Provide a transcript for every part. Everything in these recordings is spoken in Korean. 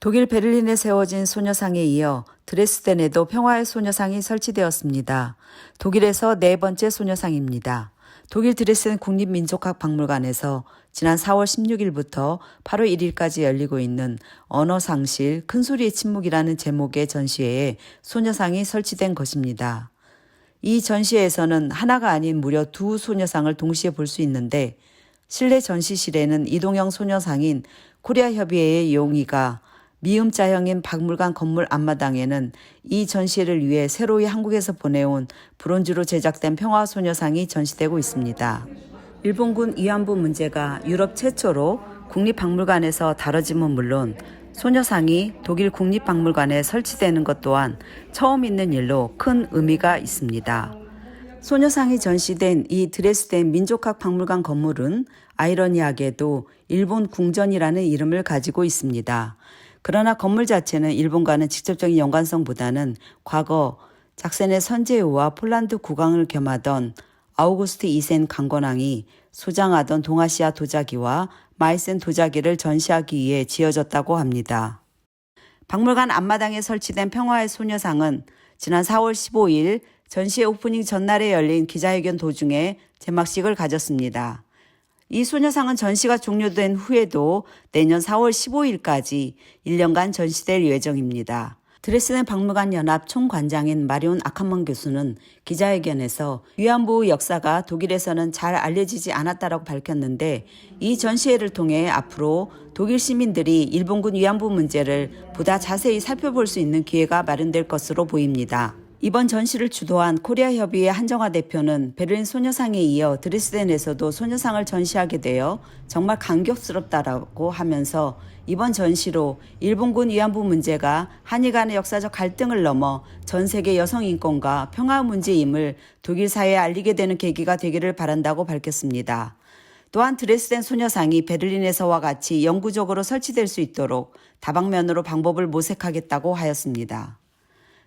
독일 베를린에 세워진 소녀상에 이어 드레스덴에도 평화의 소녀상이 설치되었습니다. 독일에서 네 번째 소녀상입니다. 독일 드레스덴 국립민족학박물관에서 지난 4월 16일부터 8월 1일까지 열리고 있는 언어상실 큰소리의 침묵이라는 제목의 전시회에 소녀상이 설치된 것입니다. 이 전시회에서는 하나가 아닌 무려 두 소녀상을 동시에 볼 수 있는데 실내 전시실에는 이동형 소녀상인 코리아협의회의 용이가 미음자형인 박물관 건물 앞마당에는 이 전시회를 위해 새로이 한국에서 보내온 브론즈로 제작된 평화소녀상이 전시되고 있습니다. 일본군 위안부 문제가 유럽 최초로 국립박물관에서 다뤄짐은 물론 소녀상이 독일 국립박물관에 설치되는 것 또한 처음 있는 일로 큰 의미가 있습니다. 소녀상이 전시된 이 드레스덴 민족학박물관 건물은 아이러니하게도 일본 궁전이라는 이름을 가지고 있습니다. 그러나 건물 자체는 일본과는 직접적인 연관성보다는 과거 작센의 선제후와 폴란드 국왕을 겸하던 아우구스트 2세 강권왕이 소장하던 동아시아 도자기와 마이센 도자기를 전시하기 위해 지어졌다고 합니다. 박물관 앞마당에 설치된 평화의 소녀상은 지난 4월 15일 전시회 오프닝 전날에 열린 기자회견 도중에 개막식을 가졌습니다. 이 소녀상은 전시가 종료된 후에도 내년 4월 15일까지 1년간 전시될 예정입니다. 드레스덴 박물관 연합 총관장인 마리온 아카먼 교수는 기자회견에서 위안부 역사가 독일에서는 잘 알려지지 않았다고 밝혔는데 이 전시회를 통해 앞으로 독일 시민들이 일본군 위안부 문제를 보다 자세히 살펴볼 수 있는 기회가 마련될 것으로 보입니다. 이번 전시를 주도한 코리아협의회 한정화 대표는 베를린 소녀상에 이어 드레스덴에서도 소녀상을 전시하게 되어 정말 감격스럽다라고 하면서 이번 전시로 일본군 위안부 문제가 한일 간의 역사적 갈등을 넘어 전 세계 여성 인권과 평화 문제임을 독일 사회에 알리게 되는 계기가 되기를 바란다고 밝혔습니다. 또한 드레스덴 소녀상이 베를린에서와 같이 영구적으로 설치될 수 있도록 다방면으로 방법을 모색하겠다고 하였습니다.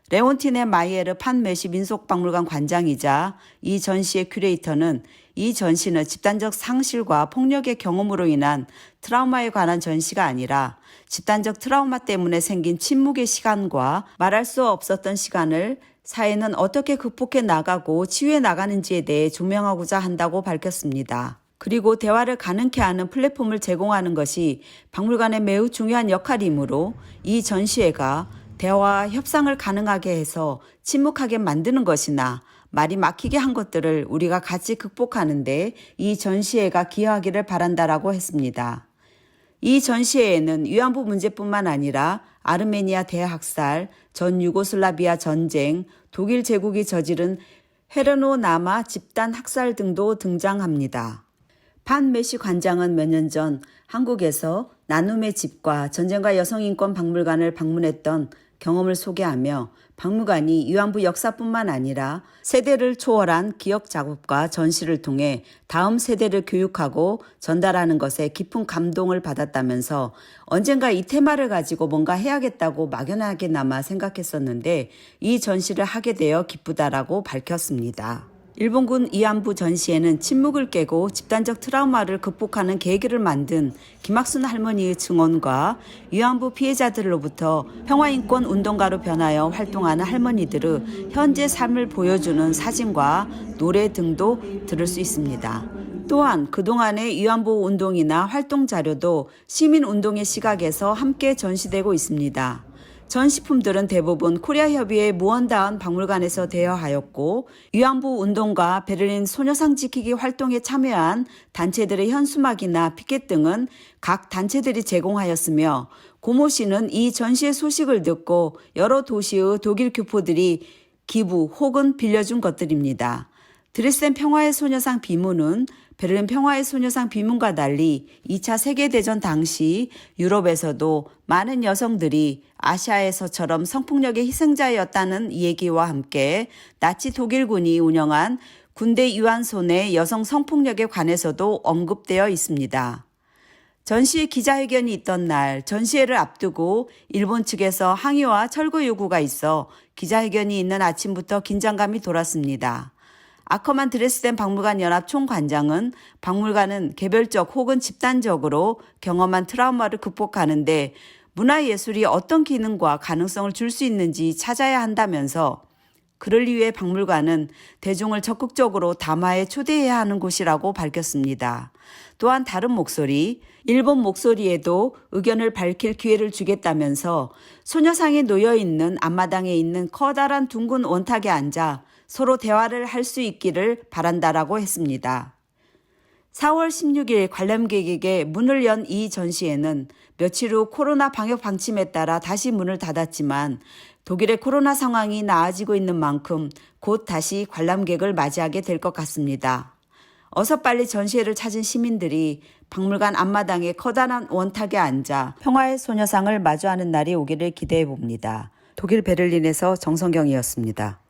레온티네 마이에르 판메시 민속박물관 관장이자 이 전시의 큐레이터는 이 전시는 집단적 상실과 폭력의 경험으로 인한 트라우마에 관한 전시가 아니라 집단적 트라우마 때문에 생긴 침묵의 시간과 말할 수 없었던 시간을 사회는 어떻게 극복해 나가고 치유해 나가는지에 대해 조명하고자 한다고 밝혔습니다. 그리고 대화를 가능케 하는 플랫폼을 제공하는 것이 박물관의 매우 중요한 역할이므로 이 전시회가 대화와 협상을 가능하게 해서 침묵하게 만드는 것이나 말이 막히게 한 것들을 우리가 같이 극복하는데 이 전시회가 기여하기를 바란다라고 했습니다. 이 전시회에는 위안부 문제뿐만 아니라 아르메니아 대학살, 전 유고슬라비아 전쟁, 독일 제국이 저지른 헤르노나마 집단 학살 등도 등장합니다. 판메시 관장은 몇 년 전 한국에서 나눔의 집과 전쟁과 여성인권 박물관을 방문했던 경험을 소개하며 박물관이 위안부 역사뿐만 아니라 세대를 초월한 기억 작업과 전시를 통해 다음 세대를 교육하고 전달하는 것에 깊은 감동을 받았다면서 언젠가 이 테마를 가지고 뭔가 해야겠다고 막연하게나마 생각했었는데 이 전시를 하게 되어 기쁘다라고 밝혔습니다. 일본군 위안부 전시회는 침묵을 깨고 집단적 트라우마를 극복하는 계기를 만든 김학순 할머니의 증언과 위안부 피해자들로부터 평화인권 운동가로 변하여 활동하는 할머니들의 현재 삶을 보여주는 사진과 노래 등도 들을 수 있습니다. 또한 그동안의 위안부 운동이나 활동 자료도 시민운동의 시각에서 함께 전시되고 있습니다. 전시품들은 대부분 코리아협의회 무언다운 박물관에서 대여하였고 위안부 운동과 베를린 소녀상 지키기 활동에 참여한 단체들의 현수막이나 피켓 등은 각 단체들이 제공하였으며 고모 씨는 이 전시의 소식을 듣고 여러 도시의 독일 교포들이 기부 혹은 빌려준 것들입니다. 드레스덴 평화의 소녀상 비문은 베를린 평화의 소녀상 비문과 달리 2차 세계대전 당시 유럽에서도 많은 여성들이 아시아에서처럼 성폭력의 희생자였다는 얘기와 함께 나치 독일군이 운영한 군대 유한소 내 여성 성폭력에 관해서도 언급되어 있습니다. 전시 기자회견이 있던 날 전시회를 앞두고 일본 측에서 항의와 철거 요구가 있어 기자회견이 있는 아침부터 긴장감이 돌았습니다. 아커만 드레스덴 박물관 연합 총관장은 박물관은 개별적 혹은 집단적으로 경험한 트라우마를 극복하는데 문화예술이 어떤 기능과 가능성을 줄 수 있는지 찾아야 한다면서 그를 위해 박물관은 대중을 적극적으로 담화에 초대해야 하는 곳이라고 밝혔습니다. 또한 다른 목소리, 일본 목소리에도 의견을 밝힐 기회를 주겠다면서 소녀상에 놓여있는 앞마당에 있는 커다란 둥근 원탁에 앉아 서로 대화를 할 수 있기를 바란다라고 했습니다. 4월 16일 관람객에게 문을 연 이 전시회는 며칠 후 코로나 방역 방침에 따라 다시 문을 닫았지만 독일의 코로나 상황이 나아지고 있는 만큼 곧 다시 관람객을 맞이하게 될 것 같습니다. 어서 빨리 전시회를 찾은 시민들이 박물관 앞마당의 커다란 원탁에 앉아 평화의 소녀상을 마주하는 날이 오기를 기대해 봅니다. 독일 베를린에서 정성경이었습니다.